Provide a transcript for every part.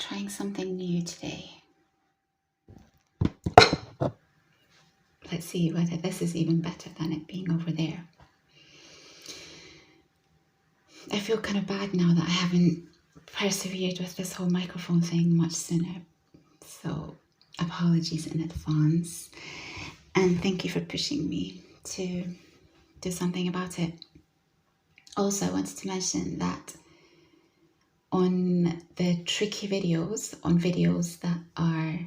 trying something new today. Let's see whether this is even better than it being over there. I feel kind of bad now that I haven't persevered with this whole microphone thing much sooner. So apologies in advance. And thank you for pushing me to do something about it. Also, I wanted to mention that on the tricky videos, on videos that are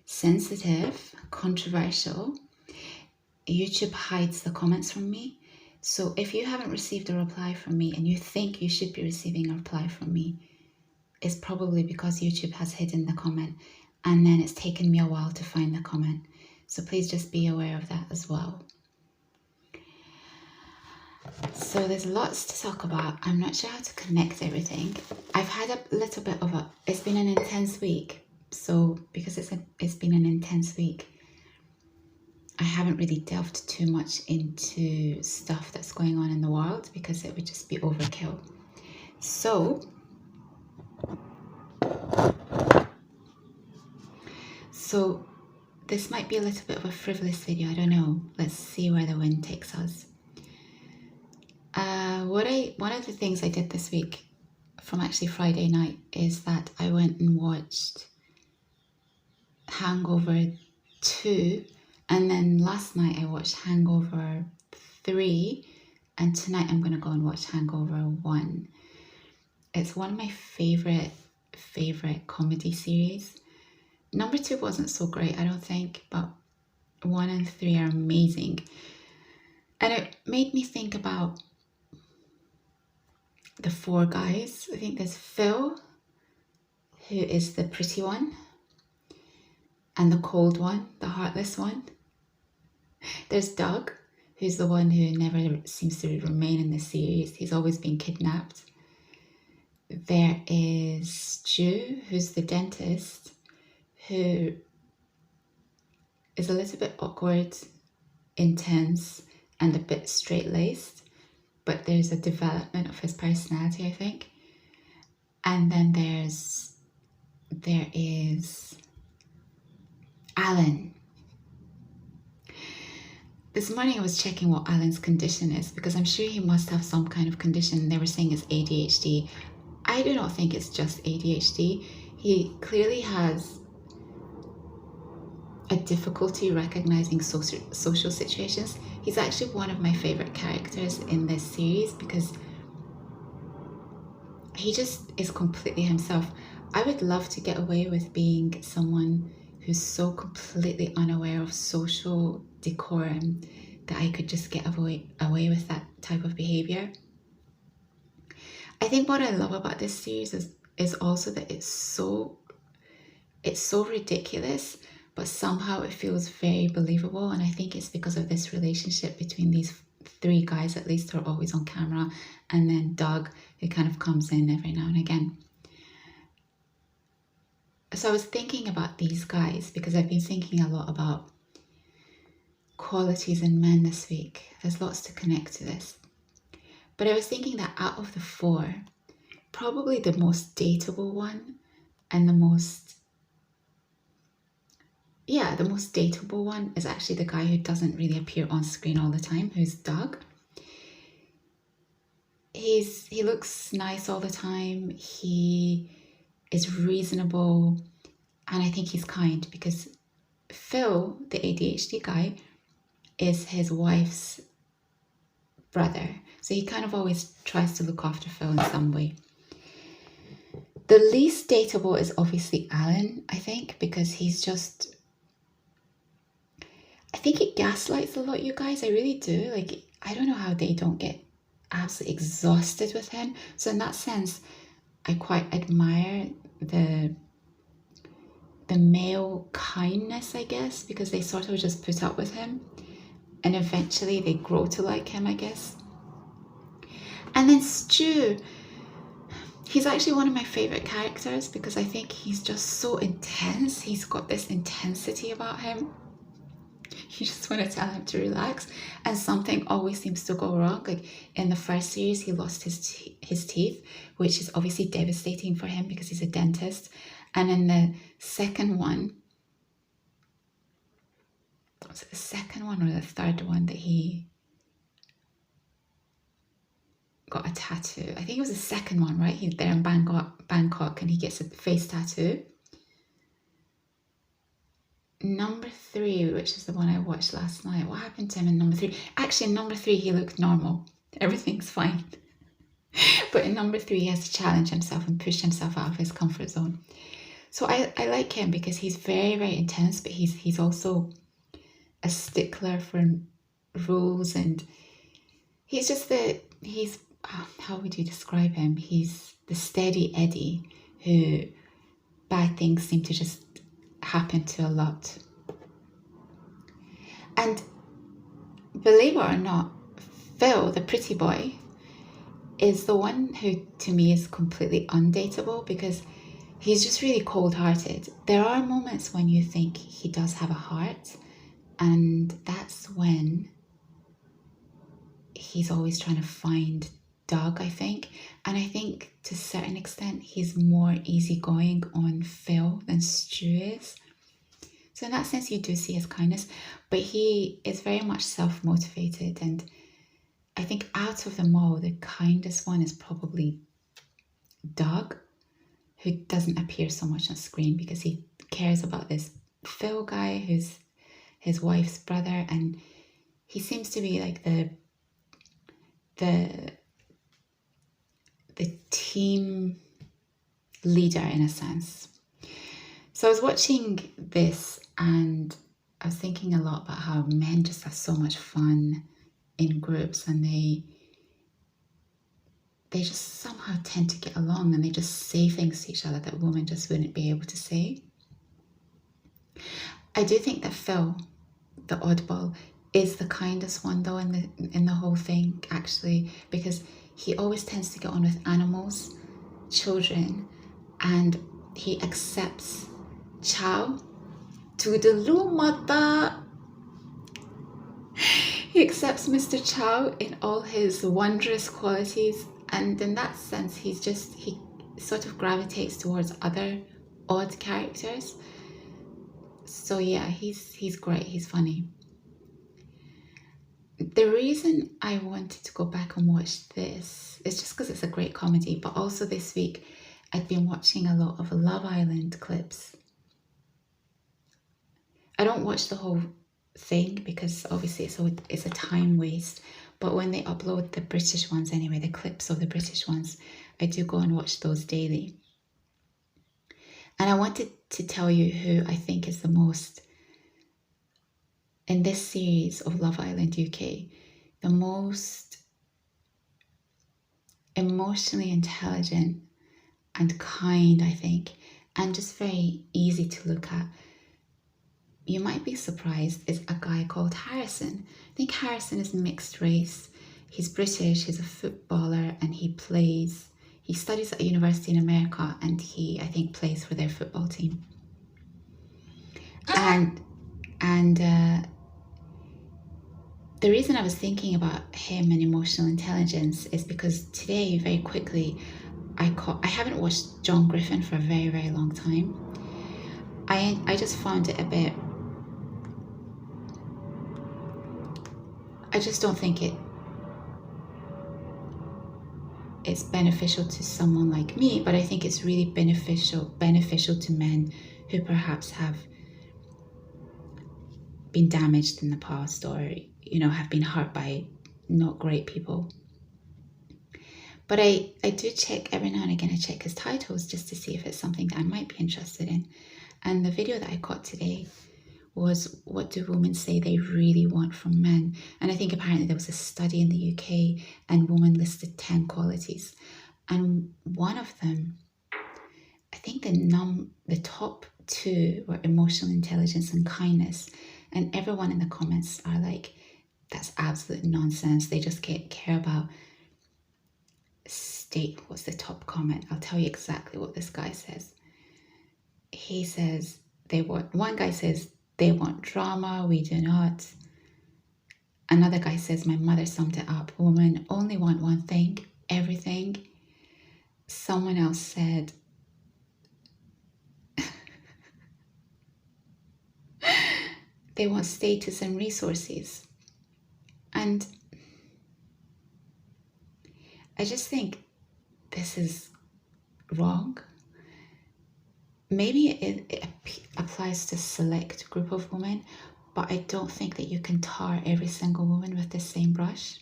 sensitive, controversial, YouTube hides the comments from me. So if you haven't received a reply from me and you think you should be receiving a reply from me, it's probably because YouTube has hidden the comment, and then it's taken me a while to find the comment. So please just be aware of that as well. So there's lots to talk about. I'm not sure how to connect everything. I've had a little bit of it's been an intense week. So because it's been an intense week, I haven't really delved too much into stuff that's going on in the world because it would just be overkill. So this might be a little bit of a frivolous video. I don't know. Let's see where the wind takes us. One of the things I did this week, from actually Friday night, is that I went and watched Hangover 2, and then last night I watched Hangover 3, and tonight I'm going to go and watch Hangover 1. It's one of my favorite comedy series. Number 2 wasn't so great, I don't think, but 1 and 3 are amazing. And it made me think about the 4 guys. I think there's Phil, who is the pretty one, and the cold one, the heartless one. There's Doug, who's the one who never seems to remain in the series. He's always been kidnapped. There is Stu, who's the dentist, who is a little bit awkward, intense, and a bit straight-laced, but there's a development of his personality, I think. And then there is Alan. This morning I was checking what Alan's condition is, because I'm sure he must have some kind of condition. They were saying it's ADHD. I do not think it's just ADHD. He clearly has a difficulty recognizing social situations. He's actually one of my favorite characters in this series because he just is completely himself. I would love to get away with being someone who's so completely unaware of social decorum that I could just get away with that type of behavior. I think what I love about this series is also that it's so ridiculous, but somehow it feels very believable. And I think it's because of this relationship between these 3 guys, at least, who are always on camera, and then Doug, who kind of comes in every now and again. So I was thinking about these guys because I've been thinking a lot about qualities in men this week. There's lots to connect to this. But I was thinking that out of the 4, probably the most dateable one and the most dateable one is actually the guy who doesn't really appear on screen all the time, who's Doug. He looks nice all the time. He is reasonable, and I think he's kind, because Phil, the ADHD guy, is his wife's brother. So he kind of always tries to look after Phil in some way. The least dateable is obviously Alan, I think, because he's just... I think he gaslights a lot, you guys. I really do. Like, I don't know how they don't get absolutely exhausted with him. So in that sense, I quite admire the male kindness, I guess, because they sort of just put up with him and eventually they grow to like him, I guess. And then Stu, he's actually one of my favorite characters because I think he's just so intense. He's got this intensity about him. You just want to tell him to relax, and something always seems to go wrong. Like in the first series, he lost his teeth, which is obviously devastating for him because he's a dentist, And in the second one, was it the second one or the third one that he got a tattoo? I think it was the second one, right? He's there in Bangkok and he gets a face tattoo. Number 3, which is the one I watched last night, what happened to him in number 3? Actually, in number 3, he looked normal. Everything's fine. But in number 3, he has to challenge himself and push himself out of his comfort zone. So I like him because he's very, very intense, but he's also a stickler for rules, and he's just how would you describe him? He's the steady Eddie who bad things seem to just happen to a lot. And believe it or not, Phil, the pretty boy, is the one who to me is completely undateable because he's just really cold-hearted. There are moments when you think he does have a heart, and that's when he's always trying to find Doug, I think. And I think to a certain extent, he's more easygoing on Phil than Stu is. So in that sense, you do see his kindness, but he is very much self-motivated. And I think out of them all, the kindest one is probably Doug, who doesn't appear so much on screen because he cares about this Phil guy who's his wife's brother, and he seems to be like the team leader in a sense. So I was watching this and I was thinking a lot about how men just have so much fun in groups, and they just somehow tend to get along, and they just say things to each other that women just wouldn't be able to say. I do think that Phil, the oddball, is the kindest one though in the whole thing, actually, because he always tends to get on with animals, children, and he accepts Chow. Toodaloo mata. He accepts Mr. Chow in all his wondrous qualities, and in that sense he sort of gravitates towards other odd characters. So yeah, he's great, he's funny. The reason I wanted to go back and watch this is just because it's a great comedy, but also this week I'd been watching a lot of Love Island clips. I don't watch the whole thing because obviously it's a time waste, but when they upload the British ones anyway, the clips of the British ones, I do go and watch those daily. And I wanted to tell you who I think is the most, in this series of Love Island UK, the most emotionally intelligent and kind, I think, and just very easy to look at. You might be surprised, is a guy called Harrison. I think Harrison is mixed race. He's British, he's a footballer, and he studies at a university in America, and he, I think, plays for their football team. And the reason I was thinking about him and emotional intelligence is because today, very quickly, I haven't watched John Griffin for a very, very long time. I just found it a bit, I just don't think it's beneficial to someone like me, but I think it's really beneficial to men who perhaps have been damaged in the past, or have been hurt by not great people. But I do check every now and again. I check his titles just to see if it's something that I might be interested in. And the video that I got today was, what do women say they really want from men? And I think apparently there was a study in the UK and women listed 10 qualities. And one of them, I think the top 2 were emotional intelligence and kindness. And everyone in the comments are like, that's absolute nonsense. They just care about state. What's the top comment? I'll tell you exactly what this guy says. He says one guy says, they want drama, we do not. Another guy says, my mother summed it up, women only want one thing, everything. Someone else said, they want status and resources. And I just think this is wrong. Maybe it applies to a select group of women, but I don't think that you can tar every single woman with the same brush.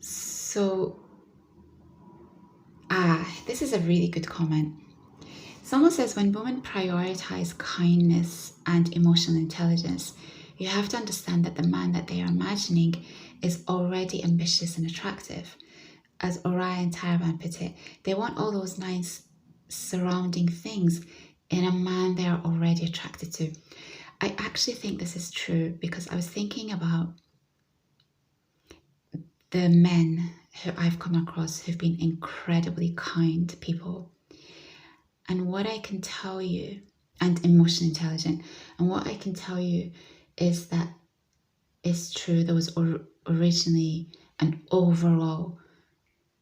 So, this is a really good comment. Someone says, when women prioritize kindness and emotional intelligence, you have to understand that the man that they are imagining is already ambitious and attractive. As Orion Taraban put it, they want all those nice surrounding things in a man they are already attracted to. I actually think this is true because I was thinking about the men who I've come across who've been incredibly kind people. And what I can tell you, and emotionally intelligent, and what I can tell you is that it's true. There was originally an overall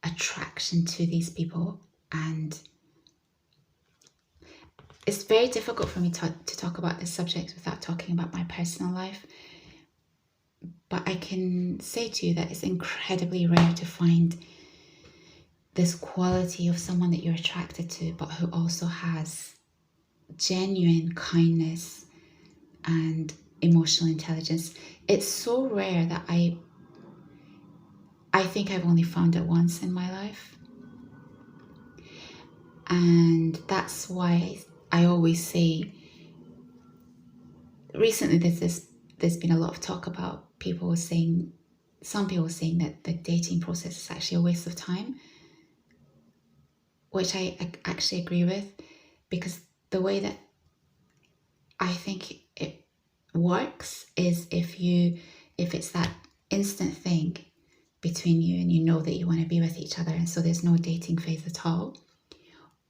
attraction to these people, and it's very difficult for me to talk about this subject without talking about my personal life. But I can say to you that it's incredibly rare to find this quality of someone that you're attracted to, but who also has genuine kindness and emotional intelligence. It's so rare that I think I've only found it once in my life. And that's why I always say, recently there's been a lot of talk about some people saying that the dating process is actually a waste of time, which I actually agree with, because the way that I think it works is if it's that instant thing between you and you know that you want to be with each other, and so there's no dating phase at all.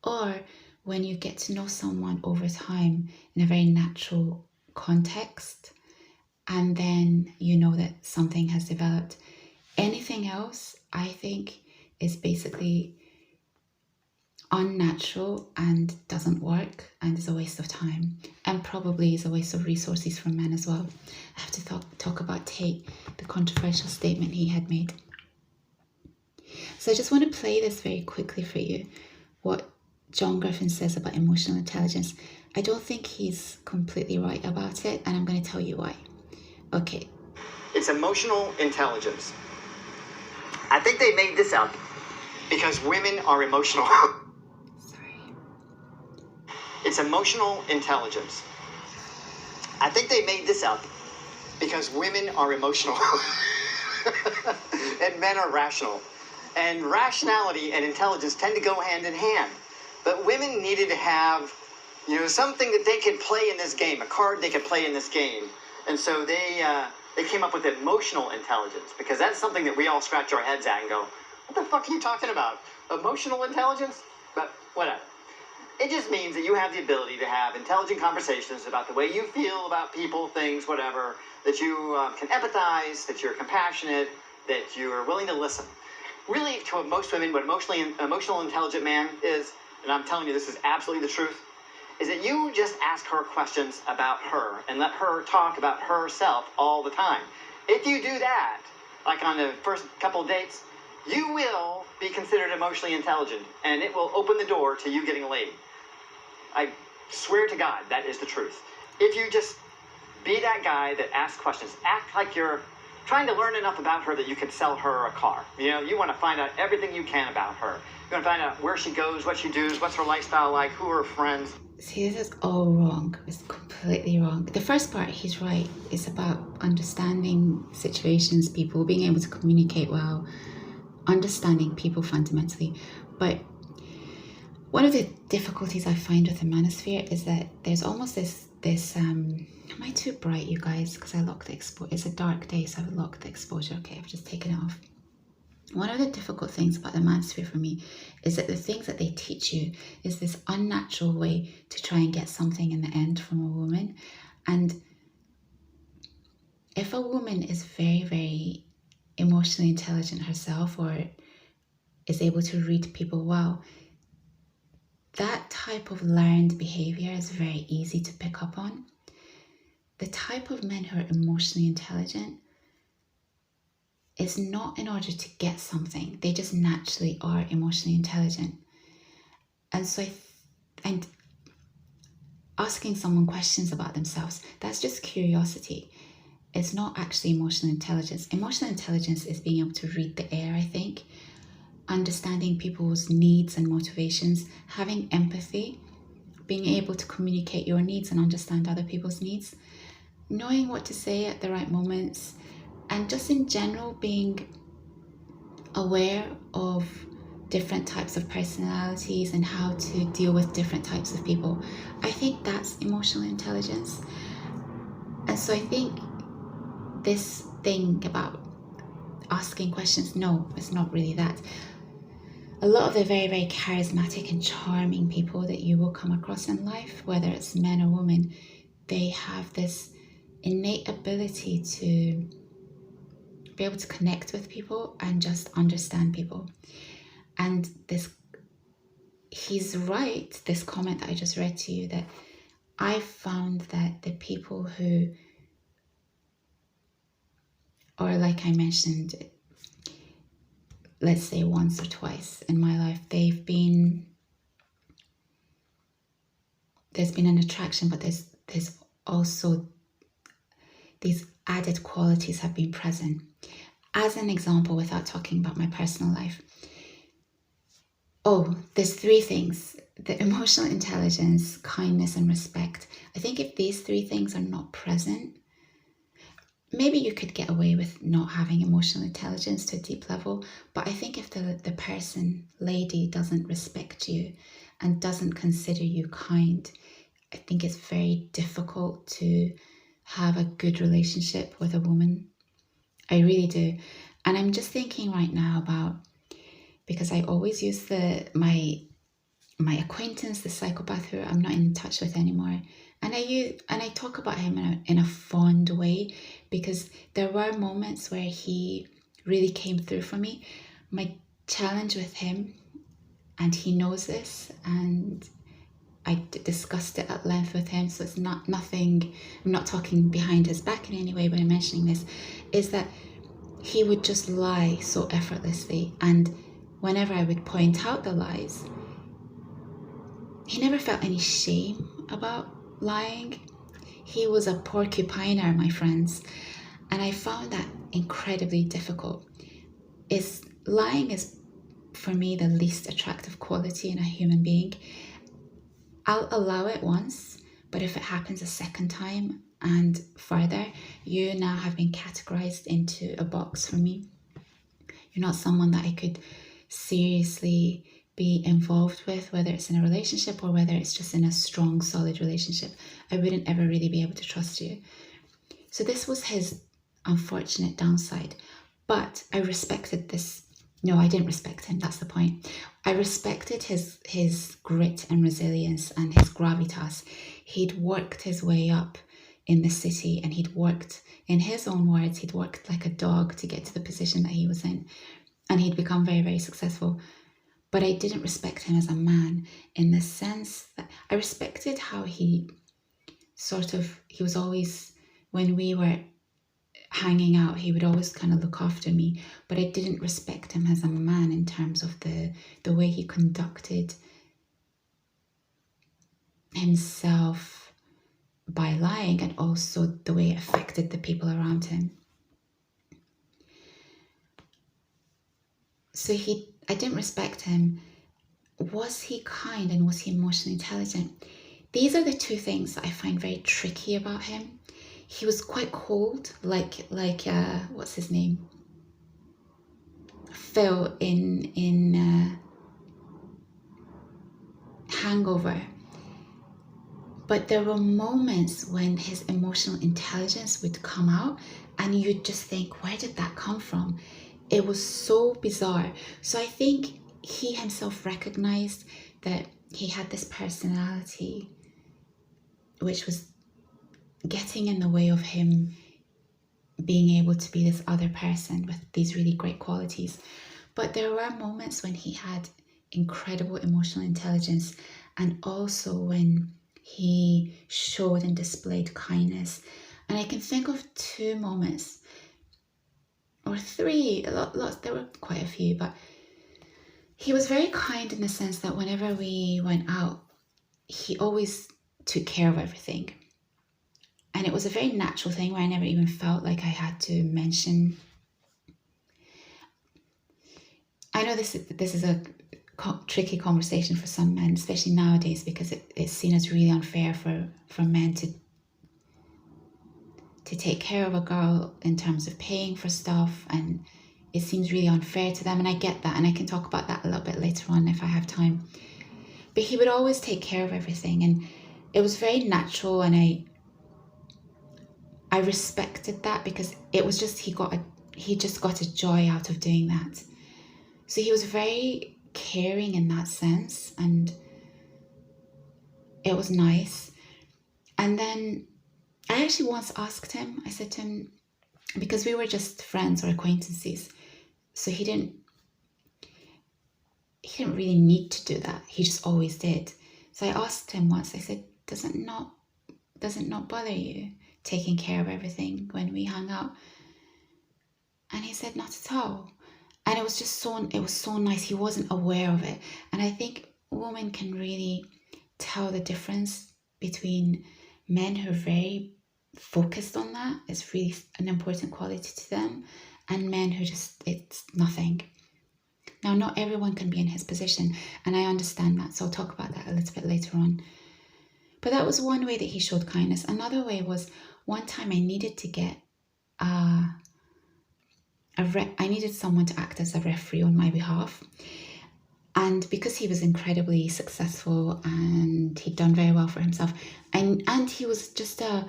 Or when you get to know someone over time in a very natural context, and then you know that something has developed. Anything else, I think, is basically unnatural and doesn't work and is a waste of time, and probably is a waste of resources for men as well. I have to talk about Tate, the controversial statement he had made. So I just want to play this very quickly for you, what John Griffin says about emotional intelligence. I don't think he's completely right about it, and I'm going to tell you why. Okay. It's emotional intelligence. I think they made this up because women are emotional. Sorry. It's emotional intelligence. I think they made this up because women are emotional and men are rational. And rationality and intelligence tend to go hand in hand. But women needed to have, something that they could play in this game, a card they could play in this game. And so they came up with emotional intelligence, because that's something that we all scratch our heads at and go, what the fuck are you talking about? Emotional intelligence? But whatever. It just means that you have the ability to have intelligent conversations about the way you feel about people, things, whatever, that you can empathize, that you're compassionate, that you are willing to listen. Really, to most women, what emotional intelligent man is, and I'm telling you this is absolutely the truth, is that you just ask her questions about her and let her talk about herself all the time. If you do that, like on the first couple of dates, you will be considered emotionally intelligent, and it will open the door to you getting a lady. I swear to God, that is the truth. If you just be that guy that asks questions, act like you're trying to learn enough about her that you can sell her a car. You want to find out everything you can about her. You want to find out where she goes, what she does, what's her lifestyle like, who are her friends. See, this is all wrong. It's completely wrong. The first part, he's right. It's about understanding situations, people, being able to communicate well, understanding people fundamentally. But one of the difficulties I find with the manosphere is that there's almost this am I too bright, you guys? Because I locked the exposure. It's a dark day, so I've locked the exposure. Okay, I've just taken it off. One of the difficult things about the manosphere for me is that the things that they teach you is this unnatural way to try and get something in the end from a woman. And if a woman is very, very emotionally intelligent herself, or is able to read people well, that type of learned behavior is very easy to pick up on. the type of men who are emotionally intelligent is not in order to get something. They just naturally are emotionally intelligent. And so and asking someone questions about themselves, that's just curiosity. It's not actually emotional intelligence. Emotional intelligence is being able to read the air, I think, understanding people's needs and motivations, having empathy, being able to communicate your needs and understand other people's needs, knowing what to say at the right moments, and just in general being aware of different types of personalities and how to deal with different types of people. I think that's emotional intelligence. And so I think this thing about asking questions, no, it's not really that. A lot of the very, very charismatic and charming people that you will come across in life, whether it's men or women, they have this innate ability to be able to connect with people and just understand people. And he's right, this comment that I just read to you, that I found that the people who, or like I mentioned, let's say once or twice in my life, there's been an attraction, but there's also these added qualities have been present. As an example, without talking about my personal life, there's 3 things: the emotional intelligence, kindness, and respect. I think if these 3 things are not present, maybe you could get away with not having emotional intelligence to a deep level. But I think if the person, lady, doesn't respect you and doesn't consider you kind, I think it's very difficult to have a good relationship with a woman. I really do. And I'm just thinking right now about, because I always use my acquaintance, the psychopath who I'm not in touch with anymore, and I talk about him in a fond way, because there were moments where he really came through for me. My challenge with him, and he knows this, and I discussed it at length with him, so it's nothing, I'm not talking behind his back in any way by mentioning this, is that he would just lie so effortlessly. And whenever I would point out the lies, he never felt any shame about lying. He was a porcupiner, my friends, and I found that incredibly difficult. Lying is, for me, the least attractive quality in a human being. I'll allow it once, but if it happens a second time and further, you now have been categorized into a box for me. You're not someone that I could seriously be involved with, whether it's in a relationship or whether it's just in a strong, solid relationship. I wouldn't ever really be able to trust you. So this was his unfortunate downside, but I respected this. No, I didn't respect him. That's the point. I respected his grit and resilience and his gravitas. He'd worked his way up in the city, and he'd worked, in his own words, he'd worked like a dog to get to the position that he was in, and he'd become very, very successful. But I didn't respect him as a man, in the sense that I respected how he was always, when we were hanging out, he would always kind of look after me, but I didn't respect him as a man in terms of the way he conducted himself by lying, and also the way it affected the people around him. So I didn't respect him. Was he kind, and was he emotionally intelligent? These are the 2 things that I find very tricky about him. He was quite cold, like what's his name? Phil in Hangover. But there were moments when his emotional intelligence would come out, and you'd just think, where did that come from? It was so bizarre. So I think he himself recognized that he had this personality which was getting in the way of him being able to be this other person with these really great qualities. But there were moments when he had incredible emotional intelligence, and also when he showed and displayed kindness. And I can think of 2 moments, or 3, lots, there were quite a few, but he was very kind in the sense that whenever we went out, he always took care of everything. And it was a very natural thing where I never even felt like I had to mention. I know this is a tricky conversation for some men, especially nowadays, because it's seen as really unfair for men to take care of a girl in terms of paying for stuff, and it seems really unfair to them, and I get that, and I can talk about that a little bit later on if I have time. But he would always take care of everything, and it was very natural, and I respected that, because it was just he just got a joy out of doing that. So he was very caring in that sense, and it was nice. And then I actually once asked him, I said to him, because we were just friends or acquaintances, so he didn't really need to do that. He just always did. So I asked him once, I said, does it not bother you taking care of everything when we hung out? And he said, not at all. And it was so nice. He wasn't aware of it. And I think women can really tell the difference between men who are very focused on that. It's really an important quality to them. And men who just, it's nothing. Now, not everyone can be in his position, and I understand that. So I'll talk about that a little bit later on. But that was one way that he showed kindness. Another way was one time I needed to get I needed someone to act as a referee on my behalf. And because he was incredibly successful and he'd done very well for himself, and he was just a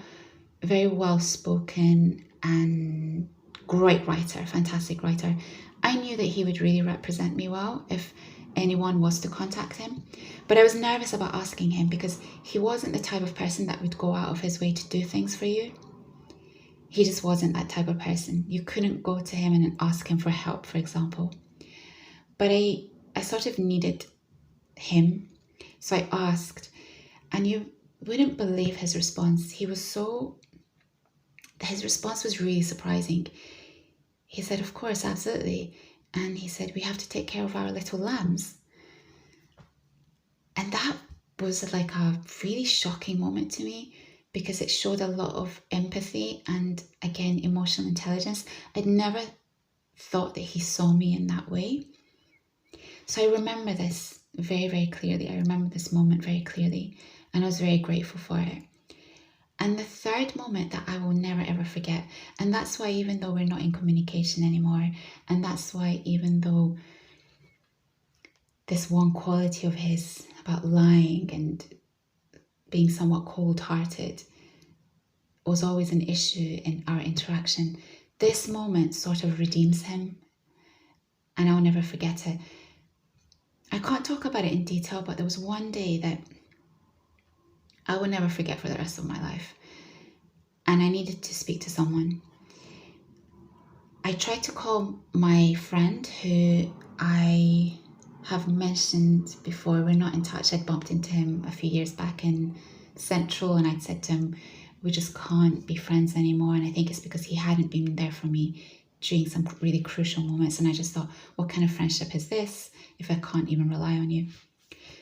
very well-spoken and great writer, fantastic writer, I knew that he would really represent me well if anyone was to contact him. But I was nervous about asking him because he wasn't the type of person that would go out of his way to do things for you. He just wasn't that type of person. You couldn't go to him and ask him for help, for example. But I sort of needed him. So I asked, and you wouldn't believe his response. His response was really surprising. He said, of course, absolutely. And he said, we have to take care of our little lambs. And that was like a really shocking moment to me, because it showed a lot of empathy and, again, emotional intelligence. I'd never thought that he saw me in that way. So I remember this very, very clearly. I remember this moment very clearly, and I was very grateful for it. And the third moment that I will never, ever forget, and that's why even though we're not in communication anymore, and that's why even though this one quality of his about lying and being somewhat cold-hearted was always an issue in our interaction, this moment sort of redeems him, and I'll never forget it. I can't talk about it in detail, but there was one day that I will never forget for the rest of my life, and I needed to speak to someone. I tried to call my friend who I have mentioned before. We're not in touch. I'd bumped into him a few years back in Central, and I'd said to him, we just can't be friends anymore. And I think it's because he hadn't been there for me during some really crucial moments. And I just thought, what kind of friendship is this if I can't even rely on you?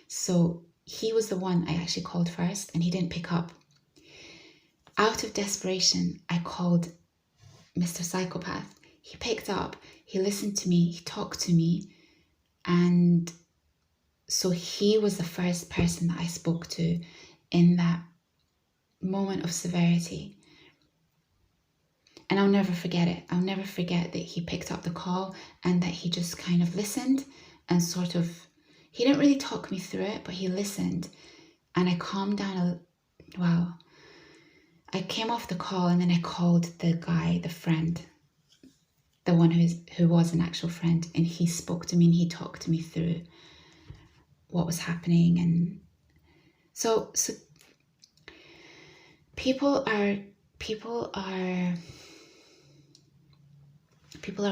So he was the one I actually called first, and he didn't pick up. Out of desperation, I called Mr. Psychopath. He picked up, he listened to me, he talked to me. And so he was the first person that I spoke to in that moment of severity. And I'll never forget it. I'll never forget that he picked up the call and that he just kind of listened and sort of, he didn't really talk me through it, but he listened. And I calmed down I came off the call, and then I called the guy, the friend, the one who was an actual friend, and he spoke to me and he talked to me through what was happening. And so people are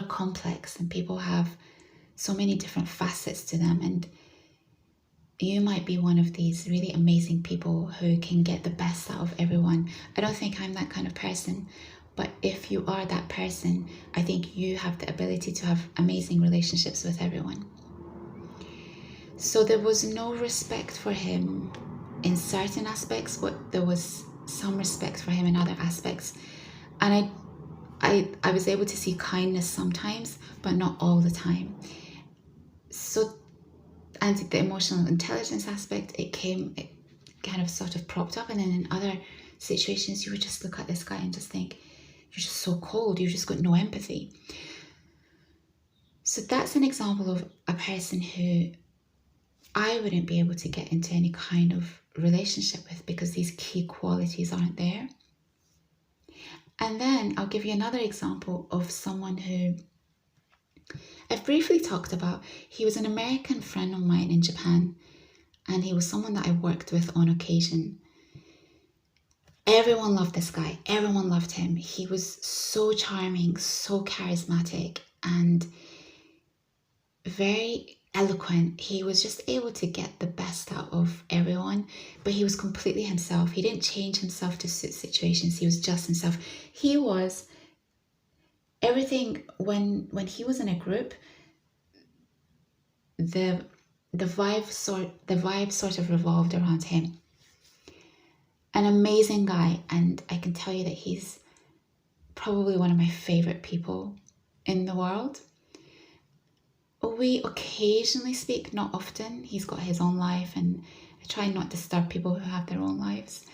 complex, and people have so many different facets to them, and you might be one of these really amazing people who can get the best out of everyone. I don't think I'm that kind of person, but if you are that person, I think you have the ability to have amazing relationships with everyone. So there was no respect for him in certain aspects, but there was some respect for him in other aspects. And I was able to see kindness sometimes, but not all the time. So, and the emotional intelligence aspect, it kind of sort of propped up. And then in other situations, you would just look at this guy and just think, you're just so cold, you've just got no empathy. So that's an example of a person who I wouldn't be able to get into any kind of relationship with because these key qualities aren't there. And then I'll give you another example of someone who I've briefly talked about. He was an American friend of mine in Japan, and he was someone that I worked with on occasion. Everyone loved this guy. Everyone loved him. He was so charming, so charismatic, and very eloquent. He was just able to get the best out of everyone, but he was completely himself. He didn't change himself to suit situations. He was just himself. He was everything. When he was in a group, the vibe sort of revolved around him. An amazing guy, and I can tell you that he's probably one of my favorite people in the world. We occasionally speak, not often. He's got his own life, and I try not to disturb people who have their own lives.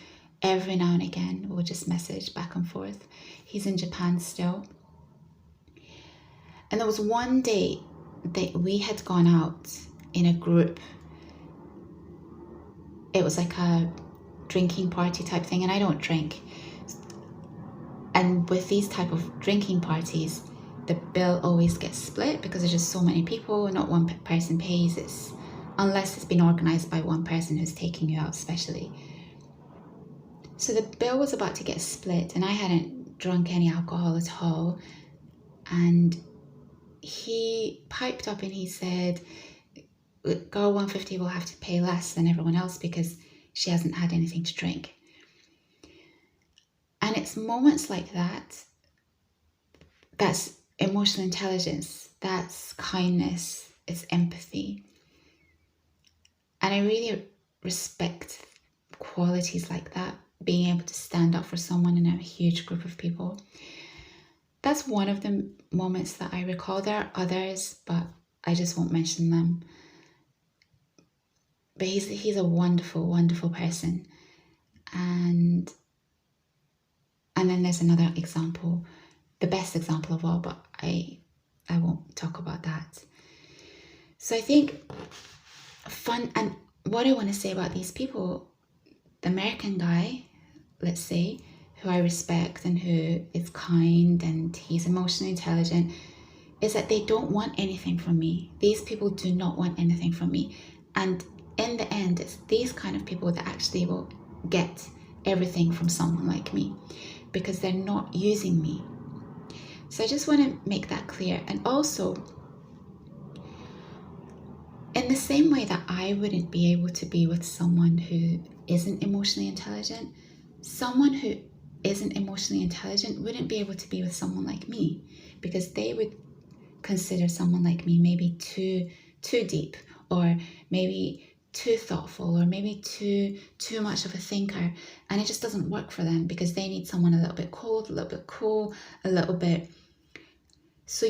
Every now and again, we'll just message back and forth. He's in Japan still. And there was one day that we had gone out in a group. It was like a drinking party type thing, and I don't drink. And with these type of drinking parties, the bill always gets split because there's just so many people, not one person pays. Unless it's been organized by one person who's taking you out specially. So the bill was about to get split, and I hadn't drunk any alcohol at all. And he piped up and he said, girl 150 will have to pay less than everyone else because she hasn't had anything to drink. And it's moments like that that's emotional intelligence, that's kindness, it's empathy. And I really respect qualities like that, being able to stand up for someone in a huge group of people. That's one of the moments that I recall. There are others, but I just won't mention them. But he's a wonderful, wonderful person. And then there's another example, the best example of all, but I won't talk about that. So I think fun, and what I want to say about these people, the American guy, let's say, who I respect and who is kind and he's emotionally intelligent, is that they don't want anything from me. These people do not want anything from me. And in the end, it's these kind of people that actually will get everything from someone like me because they're not using me. So I just want to make that clear. And also, in the same way that I wouldn't be able to be with someone who isn't emotionally intelligent, someone who isn't emotionally intelligent wouldn't be able to be with someone like me because they would consider someone like me maybe too deep, or maybe too thoughtful, or maybe too much of a thinker, and it just doesn't work for them because they need someone a little bit cold, a little bit cool, a little bit. So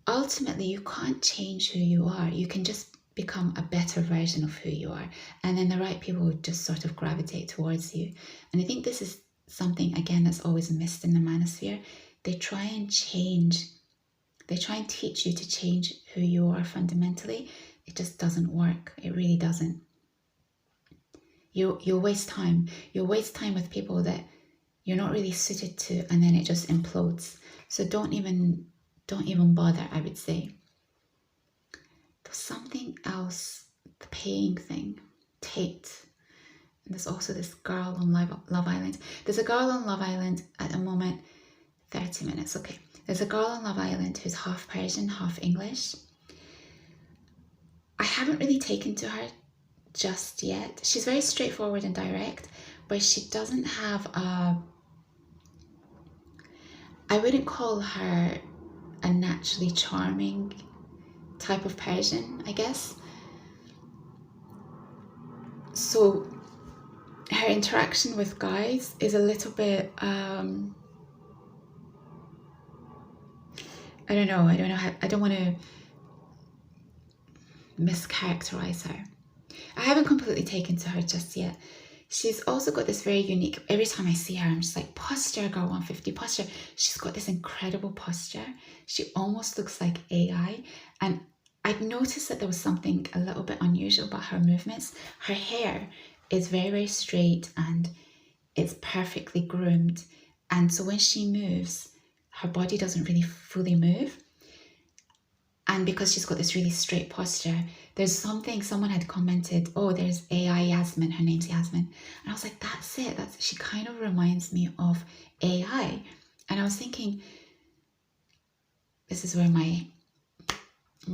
ultimately you can't change who you are. You can just become a better version of who you are, and then the right people will just sort of gravitate towards you. And I think this is something, again, that's always missed in the manosphere. They try and teach you to change who you are fundamentally. It just doesn't work. It really doesn't. You'll waste time. You'll waste time with people that you're not really suited to, and then it just implodes. So don't even bother, I would say. There's something else, the paying thing, Tate. And there's also this girl on Love Island. There's a girl on Love Island at the moment, 30 minutes, okay. There's a girl on Love Island who's half Persian, half English. I haven't really taken to her just yet. She's very straightforward and direct, but she doesn't have I wouldn't call her a naturally charming type of Persian, I guess. So her interaction with guys is a little bit, I don't know how, I don't want to mischaracterize her. I haven't completely taken to her just yet. She's also got this very unique, every time I see her, I'm just like, posture, girl, 150, posture. She's got this incredible posture. She almost looks like AI. And I'd noticed that there was something a little bit unusual about her movements. Her hair is very, very straight and it's perfectly groomed. And so when she moves, her body doesn't really fully move. And because she's got this really straight posture, there's something, someone had commented, oh, there's AI Yasmin, her name's Yasmin. And I was like, that's it. She kind of reminds me of AI. And I was thinking, this is where my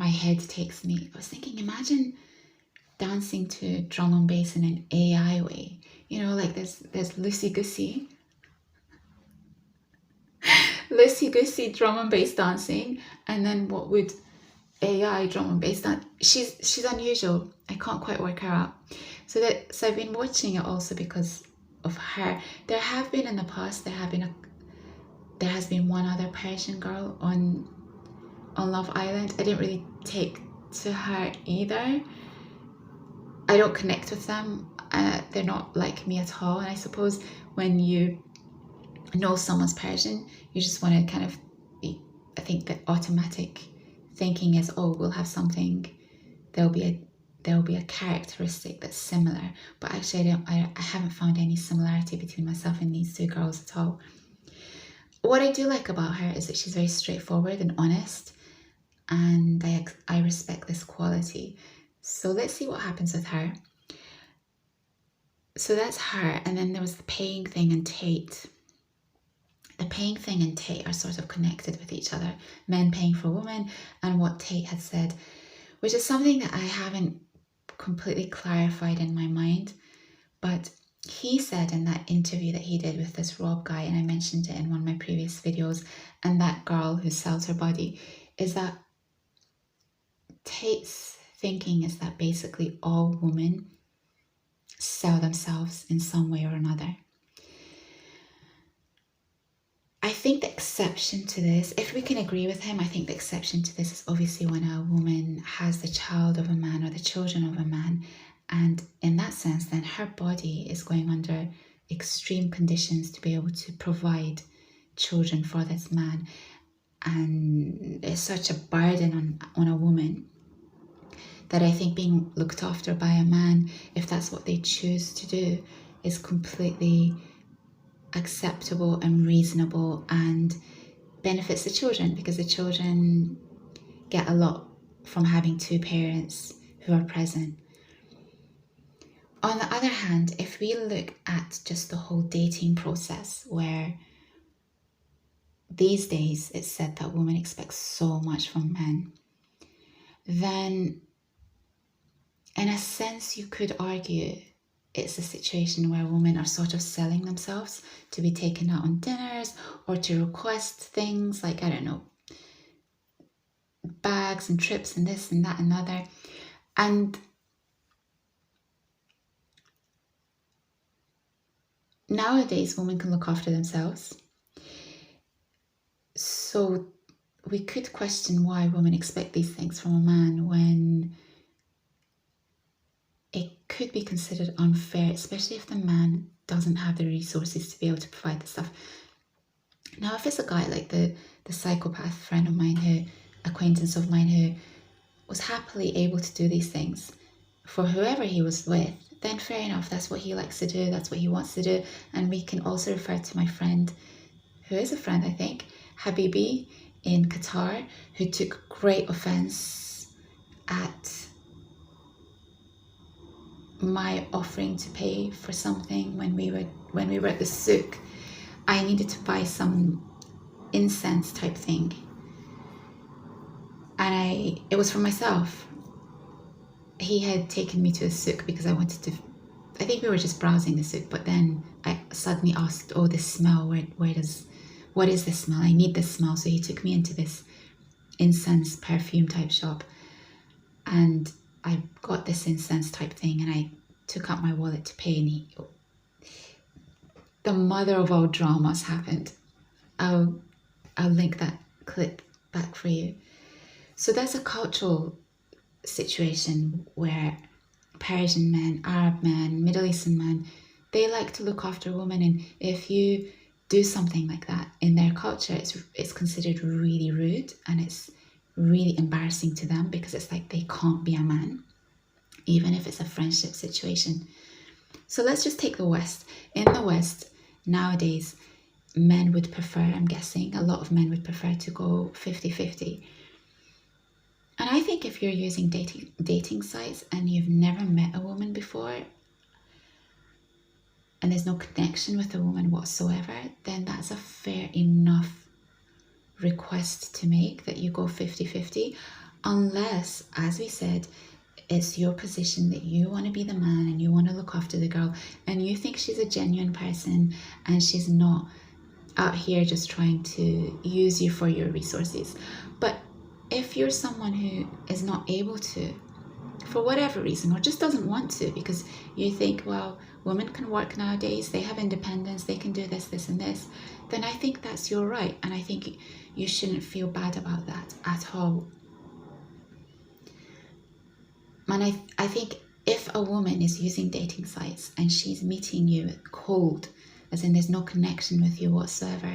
head takes me. I was thinking, imagine dancing to drum and bass in an AI way. You know, like there's loosey-goosey drum and bass dancing, and then what would AI drum and bass dance? She's unusual. I can't quite work her out. So I've been watching it also because of her. There have been in the past, there has been one other Persian girl on Love Island. I didn't really take to her either. I don't connect with them. They're not like me at all. And I suppose when you know someone's Persian, you just want to kind of be, I think the automatic thinking is, oh, we'll have something, there'll be a characteristic that's similar. But actually I haven't found any similarity between myself and these two girls at all. What I do like about her is that she's very straightforward and honest, and I respect this quality. So let's see what happens with her. So that's her. And then there was the paying thing and Tate. The paying thing and Tate are sort of connected with each other. Men paying for women, and what Tate had said, which is something that I haven't completely clarified in my mind. But he said in that interview that he did with this Rob guy, and I mentioned it in one of my previous videos, and that girl who sells her body, is that Tate's thinking is that basically all women sell themselves in some way or another. I think the exception to this, if we can agree with him, I think the exception to this is obviously when a woman has the child of a man or the children of a man. And in that sense, then her body is going under extreme conditions to be able to provide children for this man. And it's such a burden on a woman that I think being looked after by a man, if that's what they choose to do, is completely acceptable and reasonable and benefits the children, because the children get a lot from having two parents who are present. On the other hand, if we look at just the whole dating process, where these days it's said that women expect so much from men, then in a sense you could argue it's a situation where women are sort of selling themselves to be taken out on dinners or to request things like, I don't know, bags and trips and this and that and the other. And nowadays women can look after themselves. So we could question why women expect these things from a man when it could be considered unfair, especially if the man doesn't have the resources to be able to provide the stuff. Now, if it's a guy like the psychopath friend of mine, acquaintance of mine, who was happily able to do these things for whoever he was with, then fair enough, that's what he likes to do, that's what he wants to do. And we can also refer to my friend, who is a friend, I think, Habibi in Qatar, who took great offense at my offering to pay for something when we were at the Souk. I needed to buy some incense type thing, and it was for myself. he had taken me to a Souk because I wanted to, I think we were just browsing the Souk, but then I suddenly asked, oh, this smell, what is this smell? I need this smell. So he took me into this incense perfume type shop, and I got this incense type thing, and I took out my wallet to pay, and the mother of all dramas happened. I'll link that clip back for you. So that's a cultural situation where Persian men, Arab men, Middle Eastern men, they like to look after a woman, and if you do something like that in their culture, it's considered really rude, and it's really embarrassing to them, because it's like they can't be a man, even if it's a friendship situation. So let's just take the West. In the West, nowadays, men would prefer, I'm guessing, a lot of men would prefer to go 50-50. And I think if you're using dating sites and you've never met a woman before, and there's no connection with a woman whatsoever, then that's a fair enough request to make, that you go 50-50, unless, as we said, it's your position that you want to be the man and you want to look after the girl, and you think she's a genuine person and she's not out here just trying to use you for your resources. But if you're someone who is not able to, for whatever reason, or just doesn't want to, because you think, well, women can work nowadays, they have independence, they can do this, this, and this, then I think that's your right, and I think you shouldn't feel bad about that at all. And I think if a woman is using dating sites and she's meeting you cold, as in there's no connection with you whatsoever,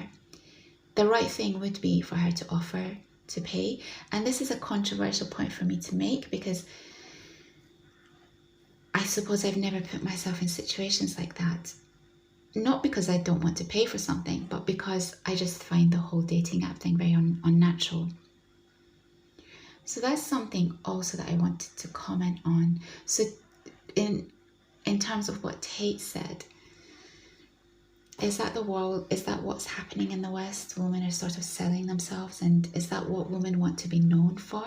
the right thing would be for her to offer to pay. And this is a controversial point for me to make, because I suppose I've never put myself in situations like that. Not because I don't want to pay for something, but because I just find the whole dating app thing very unnatural. So that's something also that I wanted to comment on. So in terms of what Tate said, is that the world, is that what's happening in the West? Women are sort of selling themselves, and is that what women want to be known for?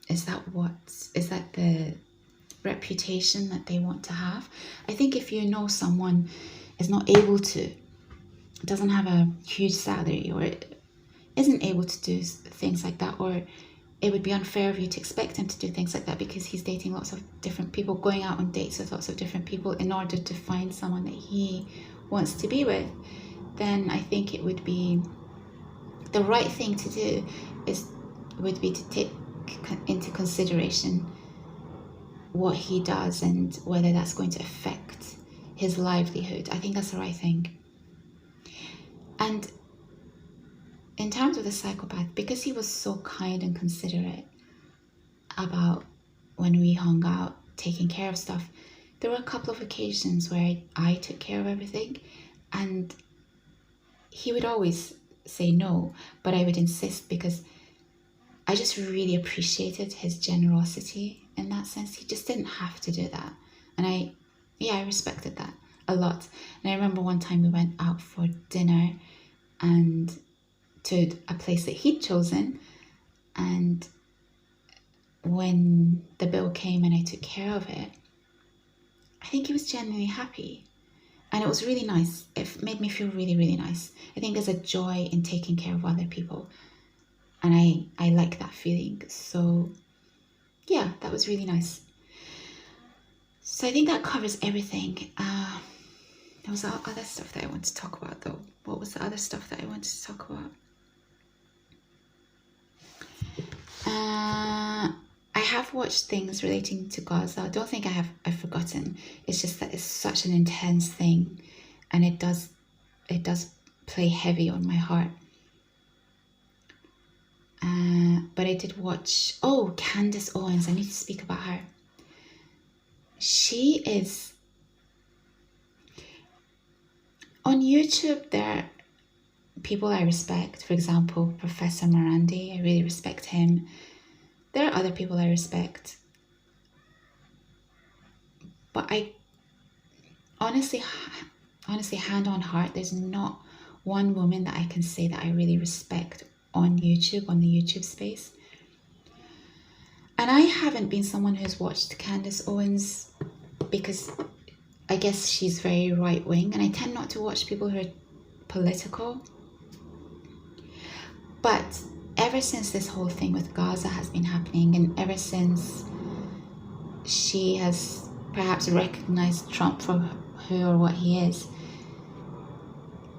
Is that the reputation that they want to have? I think if you know someone is not able to, doesn't have a huge salary, or isn't able to do things like that, or it would be unfair of you to expect him to do things like that because he's dating lots of different people, going out on dates with lots of different people in order to find someone that he wants to be with, then I think it would be the right thing to do would be to take into consideration what he does and whether that's going to affect his livelihood. I think that's the right thing. And in terms of the psychopath, because he was so kind and considerate about when we hung out, taking care of stuff, there were a couple of occasions where I took care of everything, and he would always say no, but I would insist, because I just really appreciated his generosity in that sense. He just didn't have to do that. And I respected that a lot. And I remember one time we went out for dinner and to a place that he'd chosen, and when the bill came and I took care of it, I think he was genuinely happy, and it was really nice. It made me feel really, really nice. I think there's a joy in taking care of other people, and I like that feeling. So yeah, that was really nice. So I think that covers everything. There was other stuff that I wanted to talk about though. What was the other stuff that I wanted to talk about? I have watched things relating to Gaza. I don't think I've forgotten. It's just that it's such an intense thing, and it does play heavy on my heart. But I did watch, Candace Owens. I need to speak about her. She is on YouTube. There are people I respect. For example, Professor Morandi. I really respect him. There are other people I respect, but I honestly, hand on heart, there's not one woman that I can say that I really respect on YouTube, on the YouTube space. And And I haven't been someone who's watched Candace Owens because I guess she's very right-wing, and I tend not to watch people who are political. But ever since this whole thing with Gaza has been happening, and ever since she has perhaps recognized Trump for who or what he is,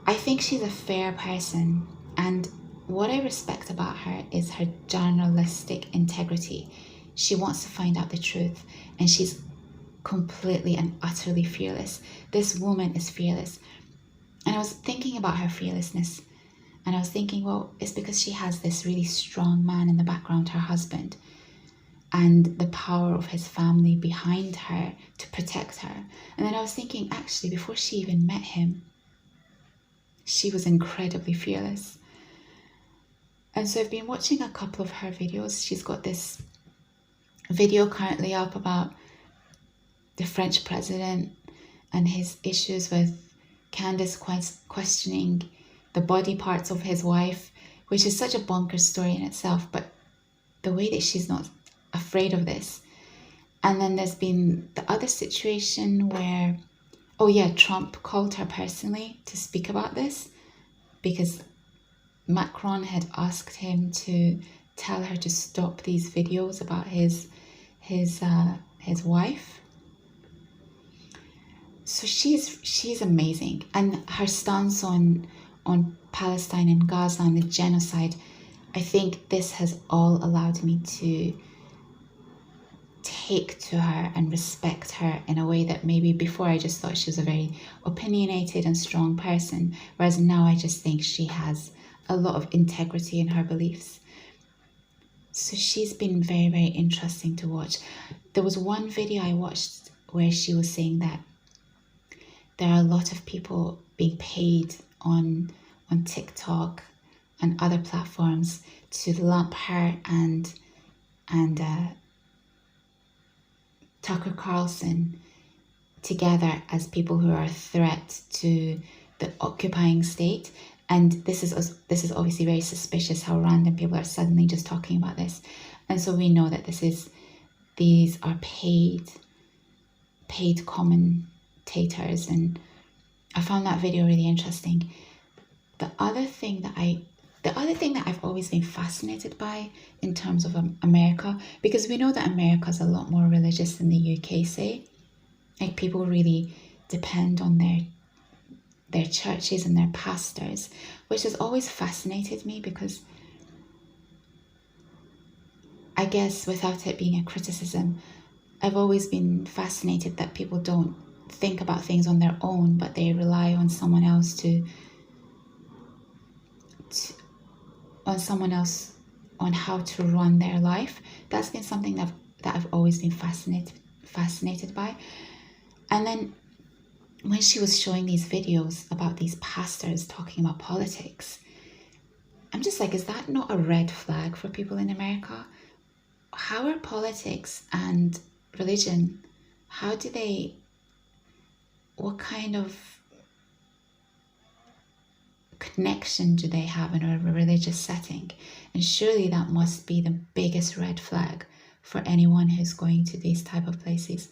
I think she's a fair person. And what I respect about her is her journalistic integrity. She wants to find out the truth, and she's completely and utterly fearless. This woman is fearless. And I was thinking about her fearlessness, and I was thinking, well, it's because she has this really strong man in the background, her husband, and the power of his family behind her to protect her. And then I was thinking, actually, before she even met him, she was incredibly fearless. And so I've been watching a couple of her videos. She's got this video currently up about the French president and his issues with Candace questioning the body parts of his wife, which is such a bonkers story in itself, but the way that she's not afraid of this. And then there's been the other situation where, oh yeah, Trump called her personally to speak about this because Macron had asked him to tell her to stop these videos about his wife. So she's amazing, and her stance on Palestine and Gaza and the genocide, I think this has all allowed me to take to her and respect her in a way that maybe before I just thought she was a very opinionated and strong person, whereas now I just think she has a lot of integrity in her beliefs. So she's been very, very interesting to watch. There was one video I watched where she was saying that there are a lot of people being paid on TikTok and other platforms to lump her and Tucker Carlson together as people who are a threat to the occupying state. And this is obviously very suspicious how random people are suddenly just talking about this. And so we know that these are paid commentators, and I found that video really interesting. The other thing that I've always been fascinated by in terms of America, because we know that America is a lot more religious than the UK, say. Like, people really depend on their churches and their pastors, which has always fascinated me, because I guess without it being a criticism, I've always been fascinated that people don't think about things on their own, but they rely on someone else on how to run their life. That's been something that I've always been fascinated by. And then when she was showing these videos about these pastors talking about politics, I'm just like, is that not a red flag for people in America? How are politics and religion, what kind of connection do they have in a religious setting? And surely that must be the biggest red flag for anyone who's going to these type of places.